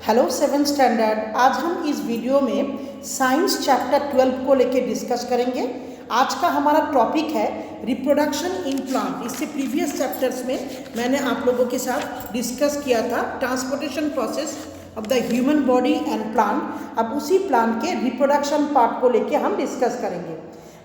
Hello seven standard. आज हम इस वीडियो में साइंस चैप्टर 12 को लेके डिस्कस करेंगे। आज का हमारा टॉपिक है रिप्रोडक्शन इन प्लांट। इससे प्रीवियस चैप्टर्स में मैंने आप लोगों के साथ डिस्कस किया था transportation process of the human body and plant. अब उसी प्लांट के रिप्रोडक्शन पार्ट को लेके हम डिस्कस करेंगे।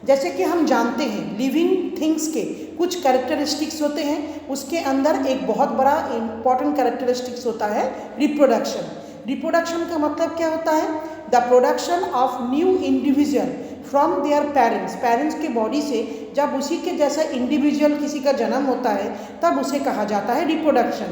जैसे कि हम जानते हैं लिविंग थिंग्स के कुछ कैरेक्टरिस्टिक्स होते हैं, उसके अंदर एक बहुत बड़ा इंपॉर्टेंट कैरेक्टरिस्टिक्स होता है रिप्रोडक्शन। रिप्रोडक्शन का मतलब क्या होता है? The production of new individual from their parents. Parents के बॉडी से जब उसी के जैसा इंडिविजुअल किसी का जन्म होता है तब उसे कहा जाता है reproduction.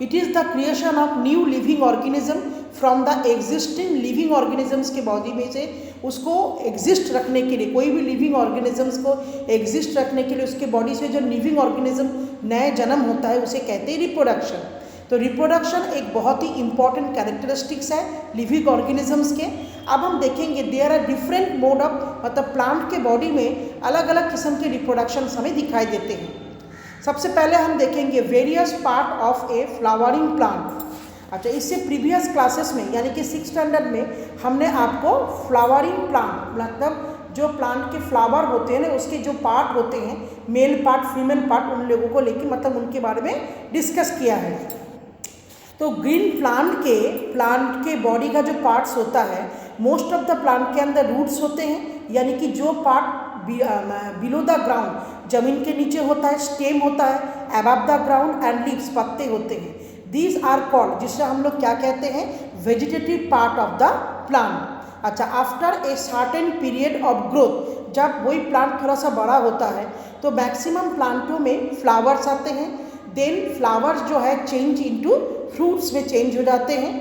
It is the creation of new living organism from the existing living organisms के बॉडी में से उसको एग्जिस्ट रखने के लिए, कोई भी लिविंग ऑर्गेनिजम्स को एग्जिस्ट रखने के लिए उसके बॉडी से जो लिविंग ऑर्गेनिज्म नए जन्म होता है उसे कहते हैं रिप्रोडक्शन। तो रिप्रोडक्शन एक बहुत ही इंपॉर्टेंट कैरेक्टरिस्टिक्स है लिविंग ऑर्गेनिजम्स के। अब हम देखेंगे there are different mode of, मतलब प्लांट के बॉडी में अलग अलग किस्म के रिप्रोडक्शन हमें दिखाई देते हैं। सबसे पहले हम देखेंगे various part of A flowering plant. अच्छा, इससे प्रीवियस क्लासेस में यानी कि 6th स्टैंडर्ड में हमने आपको फ्लावरिंग प्लांट, मतलब जो प्लांट के फ्लावर होते हैं ना उसके जो पार्ट होते हैं, मेल पार्ट फीमेल पार्ट, उन लोगों को लेकर मतलब उनके बारे में डिस्कस किया है। तो ग्रीन प्लांट के बॉडी का जो पार्ट्स होता है, मोस्ट ऑफ द प्लांट के अंदर रूट्स होते हैं, यानी कि जो पार्ट बिलो द ग्राउंड जमीन के नीचे होता है, स्टेम होता है, above the ground and leaves पत्ते होते हैं। दीज आर कॉल्ड, जिसे हम लोग क्या कहते हैं, vegetative part of the plant. अच्छा, after a certain period of growth, जब वही प्लांट थोड़ा सा बड़ा होता है तो मैक्सिमम प्लांटों में फ्लावर्स आते हैं। देन फ्लावर्स जो है चेंज इनटू फ्रूट्स में चेंज हो जाते हैं।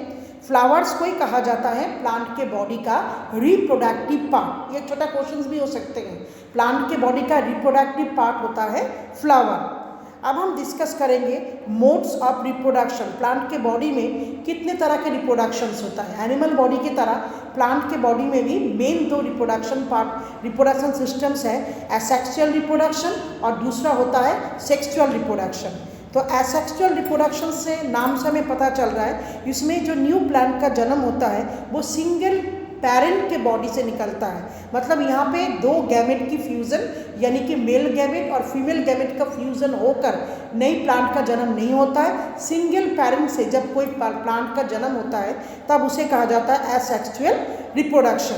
फ्लावर्स को ही कहा जाता है प्लांट के बॉडी का रिप्रोडक्टिव पार्ट। ये छोटा क्वेश्चंस भी हो सकते हैं। प्लांट के बॉडी का रिप्रोडक्टिव पार्ट होता है फ्लावर। अब हम डिस्कस करेंगे मोड्स ऑफ रिप्रोडक्शन। प्लांट के बॉडी में कितने तरह के रिप्रोडक्शंस होता है। एनिमल बॉडी की तरह प्लांट के बॉडी में भी मेन दो रिप्रोडक्शन सिस्टम्स है, एसेक्सुअल रिप्रोडक्शन और दूसरा होता है सेक्सुअल रिप्रोडक्शन। तो एसेक्सुअल रिप्रोडक्शन से नाम से हमें पता चल रहा है इसमें जो न्यू प्लांट का जन्म होता है वो सिंगल पेरेंट के बॉडी से निकलता है। मतलब यहाँ पे दो गैमेट की फ्यूज़न यानी कि मेल गैमेट और फीमेल गैमेट का फ्यूज़न होकर नई प्लांट का जन्म नहीं होता है। सिंगल पेरेंट से जब कोई प्लांट का जन्म होता है तब उसे कहा जाता है एसेक्सुअल रिप्रोडक्शन।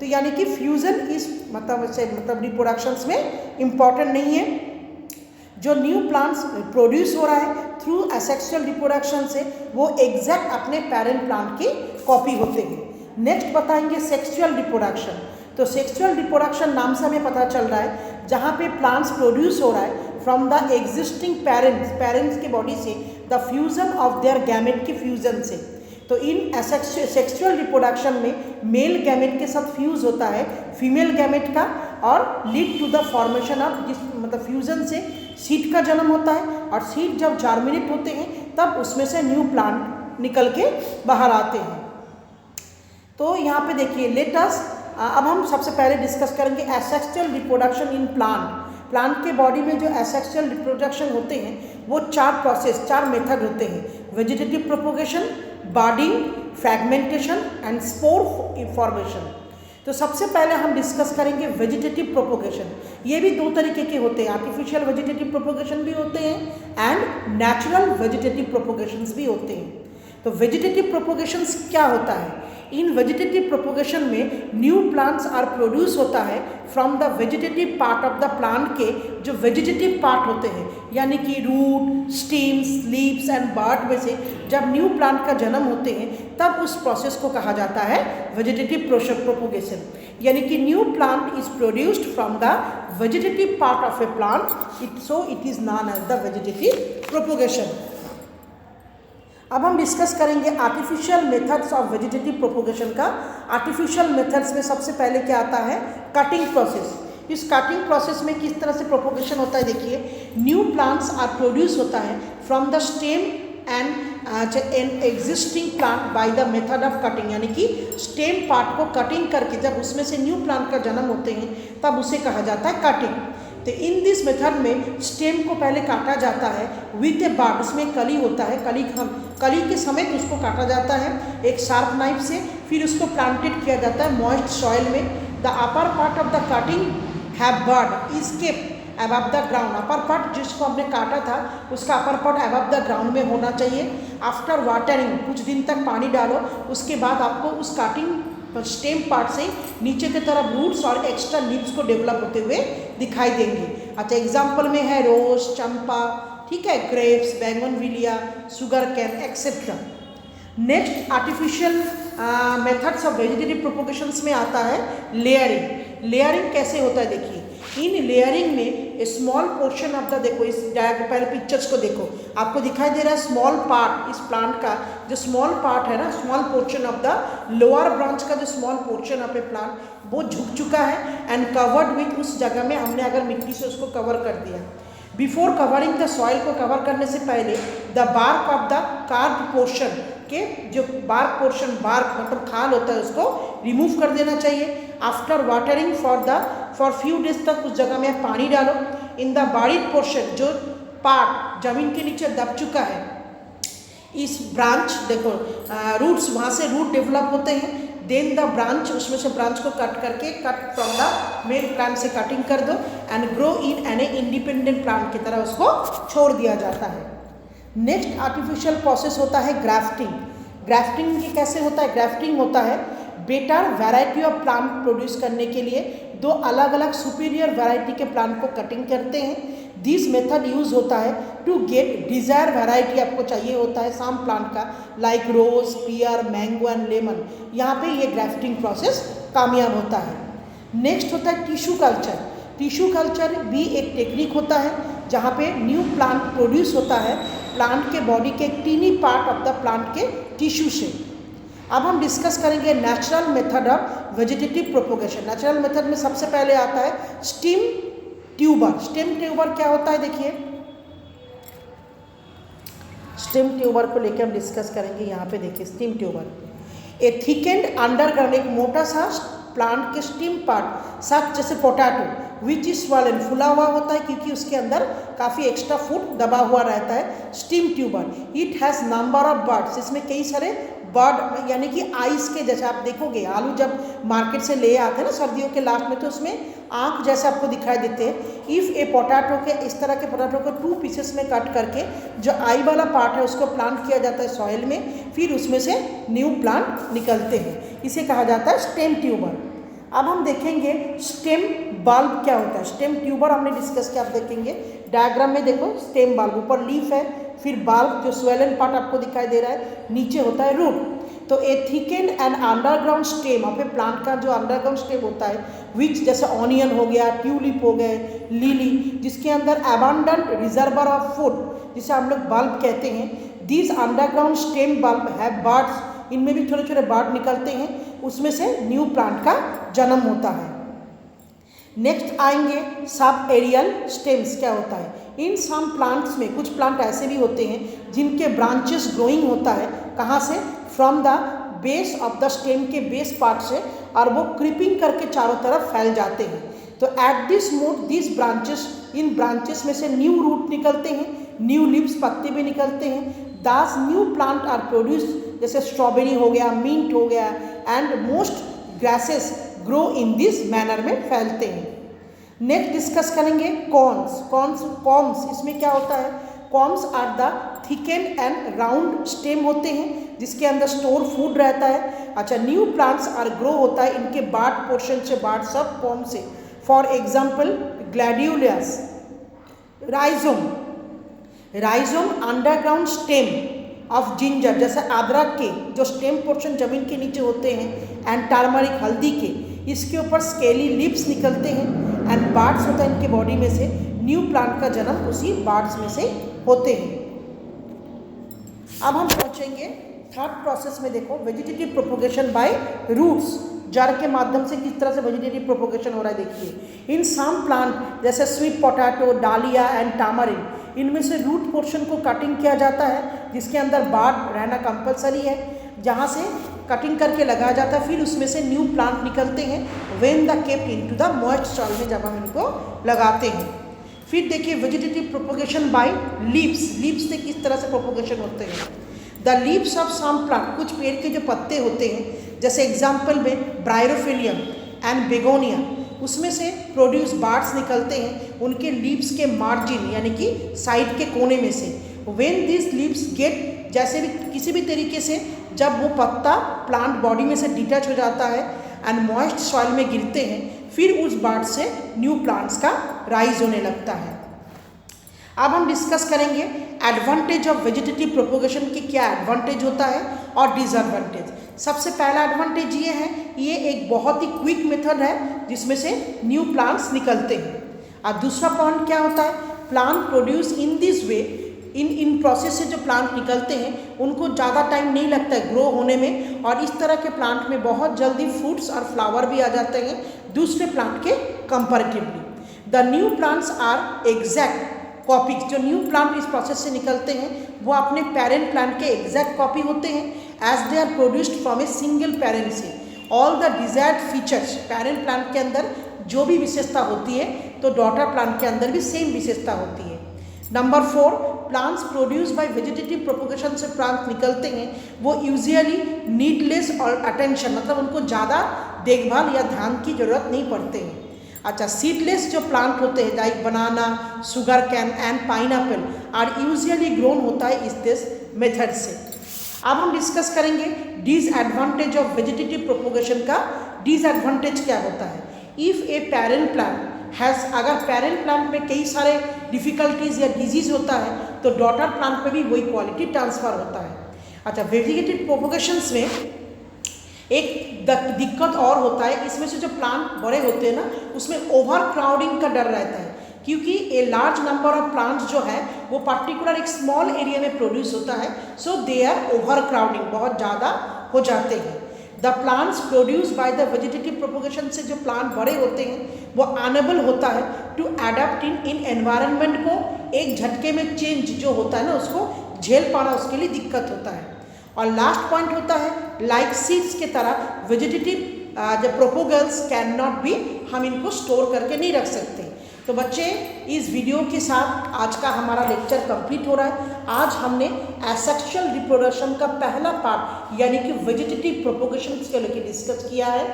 तो यानी कि फ्यूज़न इस मतलब रिप्रोडक्शंस में इम्पॉर्टेंट नहीं है। जो न्यू प्लांट्स प्रोड्यूस हो रहा है थ्रू एसेक्सुअल रिप्रोडक्शन से वो एग्जैक्ट अपने पेरेंट प्लांट की कॉपी होते हैं। नेक्स्ट बताएंगे सेक्सुअल रिप्रोडक्शन। तो सेक्सुअल रिप्रोडक्शन नाम से हमें पता चल रहा है जहाँ पे प्लांट्स प्रोड्यूस हो रहा है फ्रॉम द एग्जिस्टिंग पेरेंट्स के बॉडी से the fusion of their gamete की फ्यूजन से। तो इन सेक्सुअल रिप्रोडक्शन में मेल गैमेट के साथ फ्यूज होता है फीमेल गैमेट का और lead to the formation of मतलब फ्यूजन से सीड का जन्म होता है और सीड जब जर्मिनेट होते हैं तब उसमें से न्यू प्लांट निकल के बाहर आते हैं। तो यहाँ पे देखिए लेटस अब हम सबसे पहले डिस्कस करेंगे एसेक्सुअल रिप्रोडक्शन इन प्लांट के बॉडी में जो एसेक्सुअल रिप्रोडक्शन होते हैं वो चार मेथड होते हैं। Vegetative propagation, budding, fragmentation and spore formation. तो सबसे पहले हम डिस्कस करेंगे वेजिटेटिव प्रोपोगेशन। ये भी दो तरीके के होते हैं, आर्टिफिशियल वेजिटेटिव प्रोपोगेशन भी होते हैं एंड नेचुरल वेजिटेटिव प्रोपोगेशंस भी होते हैं। तो वेजिटेटिव प्रोपोगेशंस क्या होता है? इन वेजिटेटिव प्रोपोगेशन में न्यू प्लांट्स आर प्रोड्यूस होता है from the vegetative part of the plant के जो वेजिटेटिव पार्ट होते हैं यानी कि root, stems, leaves and bud में से जब न्यू प्लांट का जन्म होते हैं तब उस प्रोसेस को कहा जाता है वेजिटेटिव प्रोपोगेशन। यानी कि new plant is produced from the vegetative part of a plant, so it is known as the vegetative propagation. अब हम डिस्कस करेंगे artificial methods of vegetative propagation का। आर्टिफिशियल मेथड्स में सबसे पहले क्या आता है? Cutting process. इस कटिंग प्रोसेस में किस तरह से प्रोपोगेशन होता है देखिए, न्यू प्लांट्स आर प्रोड्यूस होता है from the stem and existing plant by the method of cutting. यानी कि स्टेम पार्ट को कटिंग करके जब उसमें से न्यू प्लांट का जन्म होते हैं तब उसे कहा जाता है कटिंग। तो इन दिस मेथड में स्टेम को पहले काटा जाता है विथ ए बार्ड, उसमें कली होता है, कली के समेत उसको काटा जाता है एक शार्प नाइफ से, फिर उसको प्लांटेड किया जाता है मॉइस्ट सॉइल में। The upper part of the cutting have bird is kept above the ground, upper part जिसको हमने काटा था उसका upper part above the ground में होना चाहिए। आफ्टर वाटरिंग, कुछ दिन तक पानी डालो, उसके बाद आपको उस काटिंग स्टेम पार्ट से नीचे की तरफ रूट्स और एक्स्ट्रा लीव्स को डेवलप होते हुए दिखाई देंगे। अच्छा, एग्जाम्पल में है रोज, चंपा, ठीक है, grapes, bougainvillea, sugar cane etcetera. Next artificial methods of vegetative propagations में आता है लेयरिंग। लेयरिंग कैसे होता है देखिए, इन लेयरिंग में स्मॉल पोर्शन ऑफ द, देखो इस पहले पिक्चर्स को देखो, आपको दिखाई दे रहा है स्मॉल पार्ट, इस प्लांट का जो स्मॉल पार्ट है ना, small portion of the lower branch का जो small portion of a plant वो झुक चुका है एंड कवर्ड विथ, उस जगह में हमने अगर मिट्टी से उसको कवर कर दिया। बिफोर कवरिंग द सॉइल को कवर करने से पहले the bark of the curved portion के जो बार्क पोर्शन, बार्क मतलब खाल होता है, उसको रिमूव कर देना चाहिए। After watering for few days तक उस जगह में पानी डालो। इन द बारीड पोर्शन, जो पार्ट जमीन के नीचे दब चुका है, इस ब्रांच देखो रूट्स, वहाँ से रूट डेवलप होते हैं। देन द ब्रांच, उसमें से ब्रांच को कट करके, cut from the main plant से कटिंग कर दो and grow in an independent plant की तरह उसको छोड़ दिया जाता है। नेक्स्ट आर्टिफिशियल प्रोसेस होता है ग्राफ्टिंग। ग्राफ्टिंग ये कैसे होता है? ग्राफ्टिंग होता है better variety of plant produce करने के लिए दो अलग अलग सुपीरियर वैरायटी के प्लांट को कटिंग करते हैं। दिस मेथड यूज होता है टू गेट डिजायर वैरायटी, आपको चाहिए होता है सम प्लांट का, like rose, pear, mango and lemon. यहाँ पे ये ग्राफ्टिंग प्रोसेस कामयाब होता है। नेक्स्ट होता है टिश्यू कल्चर। टिश्यू कल्चर भी एक टेक्निक होता है जहाँ पे न्यू प्लांट प्रोड्यूस होता है प्लांट के बॉडी के tiny part of the plant के टिश्यू से। अब हम डिस्कस करेंगे natural method of vegetative propagation. Natural method में सबसे पहले आता है स्टेम ट्यूबर। स्टेम ट्यूबर क्या होता है देखिए, स्टेम ट्यूबर को लेकर हम डिस्कस करेंगे। यहाँ पे देखिए स्टेम ट्यूबर, ए थिकेंड अंडरग्राउंड, एक मोटा सा प्लांट के स्टेम पार्ट, सच जैसे पोटैटो, विच इज स्वॉलन, फुला हुआ होता है क्योंकि उसके अंदर काफ़ी एक्स्ट्रा फूड दबा हुआ रहता है। Stem tuber, it has number of birds, इसमें कई सारे बर्ड यानी कि आइस के जैसे आप देखोगे, आलू जब मार्केट से ले आते हैं ना सर्दियों के लास्ट में, तो उसमें आँख जैसे आपको दिखाई देते हैं। इफ़ ए पोटैटो के, इस तरह के पोटैटो को 2 पीसेस में कट करके जो आई वाला पार्ट है उसको प्लांट किया जाता है सॉइल में, फिर उसमें से न्यू प्लांट निकलते हैं, इसे कहा जाता है स्टेम ट्यूबर। अब हम देखेंगे स्टेम बल्ब क्या होता है। स्टेम ट्यूबर हमने डिस्कस किया, आप देखेंगे डायग्राम में देखो स्टेम बल्ब, ऊपर लीफ है, फिर बल्ब जो स्वेलन पार्ट आपको दिखाई दे रहा है, नीचे होता है रूट। तो a thickened and underground stem of a plant का जो अंडरग्राउंड स्टेम होता है, विच जैसे ऑनियन हो गया, ट्यूलिप हो गए, लिली, जिसके अंदर अबंडेंट रिजर्वर ऑफ फूड, जिसे हम लोग बल्ब कहते हैं। These underground stem bulb have birds, इनमें भी छोटे छोटे बर्ड निकलते हैं, उसमें से न्यू प्लांट का जन्म होता है। नेक्स्ट आएंगे सब एरियल स्टेम्स क्या होता है। इन सम प्लांट्स में कुछ प्लांट ऐसे भी होते हैं जिनके ब्रांचेस ग्रोइंग होता है, कहाँ से? From the base of the stem के बेस पार्ट से, और वो क्रीपिंग करके चारों तरफ फैल जाते हैं। तो at this mode this branches, in branches में से न्यू रूट निकलते हैं, न्यू लीव्स, पत्ते भी निकलते हैं। Thus new plant are produce, जैसे स्ट्रॉबेरी हो गया, मिंट हो गया, and most grasses grow in this manner में फैलते हैं। नेक्स्ट डिस्कस करेंगे कॉर्न्स। कॉर्न्स इसमें क्या होता है? Corms are the thickened and round stem होते हैं जिसके अंदर स्टोर फूड रहता है। अच्छा, न्यू प्लांट्स आर ग्रो होता है इनके बार्ड पोर्शन से, बार्ड सब फॉर्म से। For example gladiolus. Rhizome, rhizome underground stem of ginger, जैसे अदरक के जो स्टेम पोर्शन जमीन के नीचे होते हैं, एंड टर्मरिक, हल्दी के, इसके ऊपर स्केली लिप्स निकलते हैं, एंड बार्ड्स होता है इनके बॉडी में से। न्यू प्लांट का जन्म उसी बार्ड्स में से होते हैं। अब हम पहुंचेंगे थर्ड प्रोसेस में। देखो वेजिटेटिव प्रोपोगेशन बाय रूट्स, जड़ के माध्यम से किस तरह से वेजिटेटिव प्रोपोगेशन हो रहा है देखिए। इन सम प्लांट जैसे स्वीट पोटैटो, डालिया एंड टामरिन, इनमें से रूट पोर्शन को कटिंग किया जाता है, जिसके अंदर बाड रहना कंपलसरी है, जहाँ से कटिंग करके लगाया जाता है, फिर उसमें से न्यू प्लांट निकलते हैं when the kept into the moist soil में जब हम इनको लगाते हैं। फिर देखिए vegetative propagation by leaves. Leaves से किस तरह से प्रोपोगेशन होते हैं। The leaves of some plant, कुछ पेड़ के जो पत्ते होते हैं, जैसे एग्जाम्पल में ब्रायरोफिलियम एंड बेगोनिया, उसमें से प्रोड्यूस बाड्स निकलते हैं उनके लीव्स के मार्जिन यानी कि साइड के कोने में से। व्हेन दिस लीव्स गेट, जैसे भी किसी भी तरीके से जब वो पत्ता प्लांट बॉडी में से डिटैच हो जाता है एंड मॉइस्ट सॉइल में गिरते हैं, फिर उस बाड से न्यू प्लांट्स का राइज होने लगता है। अब हम डिस्कस करेंगे एडवांटेज ऑफ वेजिटेटिव प्रोपोगेशन की, क्या एडवांटेज होता है और डिसएडवांटेज। सबसे पहला एडवांटेज ये है, ये एक बहुत ही क्विक मेथड है जिसमें से न्यू प्लांट्स निकलते हैं। और दूसरा पॉइंट क्या होता है, plant produce in this way, in process से जो प्लांट निकलते हैं उनको ज़्यादा टाइम नहीं लगता है ग्रो होने में, और इस तरह के प्लांट में बहुत जल्दी फ्रूट्स और फ्लावर भी आ जाते हैं दूसरे प्लांट के comparatively. The new plants are exact copies, जो न्यू प्लांट इस प्रोसेस से निकलते हैं वो अपने पेरेंट प्लांट के एग्जैक्ट कॉपी होते हैं, as they are produced from a single parent से। All the desired features, parent plant के अंदर जो भी विशेषता होती है तो डॉटर प्लांट के अंदर भी सेम विशेषता होती है। Number 4, plants produce by vegetative propagation से प्लांट निकलते हैं वो यूजुअली नीडलेस और अटेंशन, मतलब उनको ज़्यादा देखभाल या ध्यान की जरूरत नहीं पड़ते हैं। अच्छा, सीडलेस जो प्लांट होते हैं like banana, sugarcane and pineapple are usually grown होता है इस दिस मेथड से। अब हम डिस्कस करेंगे डिसएडवांटेज ऑफ वेजिटेटिव प्रोपोगेशन का। डिसएडवांटेज क्या होता है, if a parent plant has, अगर पेरेंट प्लांट में कई सारे डिफ़िकल्टीज या डिजीज होता है तो डॉटर प्लांट में भी वही क्वालिटी ट्रांसफ़र होता है। अच्छा, वेजिटेटिव प्रोपोगेशंस में एक दिक्कत और होता है, इसमें से जो प्लांट बड़े होते हैं ना उसमें ओवर क्राउडिंग का डर रहता है, क्योंकि a large number of plants जो है वो पर्टिकुलर एक स्मॉल एरिया में प्रोड्यूस होता है, सो दे आर ओवर क्राउडिंग, बहुत ज़्यादा हो जाते हैं। The plants produce by the vegetative propagation से जो प्लांट बड़े होते हैं वो अनेबल होता है टू अडेप्ट इन एनवायरनमेंट को, एक झटके में चेंज जो होता है ना उसको झेल पाना उसके लिए दिक्कत होता है। और लास्ट पॉइंट होता है लाइक सीड्स के तरह वेजिटेटिव जो प्रोपोगल्स कैन नॉट बी, हम इनको स्टोर करके नहीं रख सकते। तो बच्चे, इस वीडियो के साथ आज का हमारा लेक्चर कंप्लीट हो रहा है। आज हमने एसेक्सुअल रिप्रोडक्शन का पहला पार्ट यानी कि वेजिटेटिव प्रोपोगेशन के लेकर डिस्कस किया है,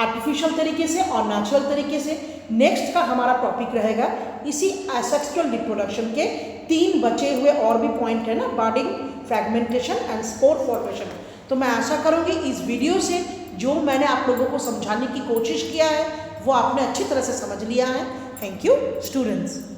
आर्टिफिशियल तरीके से और नेचुरल तरीके से। नेक्स्ट का हमारा टॉपिक रहेगा इसी एसेक्सुअल रिप्रोडक्शन के 3 बचे हुए और भी पॉइंट है ना, budding, fragmentation and spore formation. तो मैं आशा करूँगी इस वीडियो से जो मैंने आप लोगों को समझाने की कोशिश किया है वो आपने अच्छी तरह से समझ लिया है। Thank you students.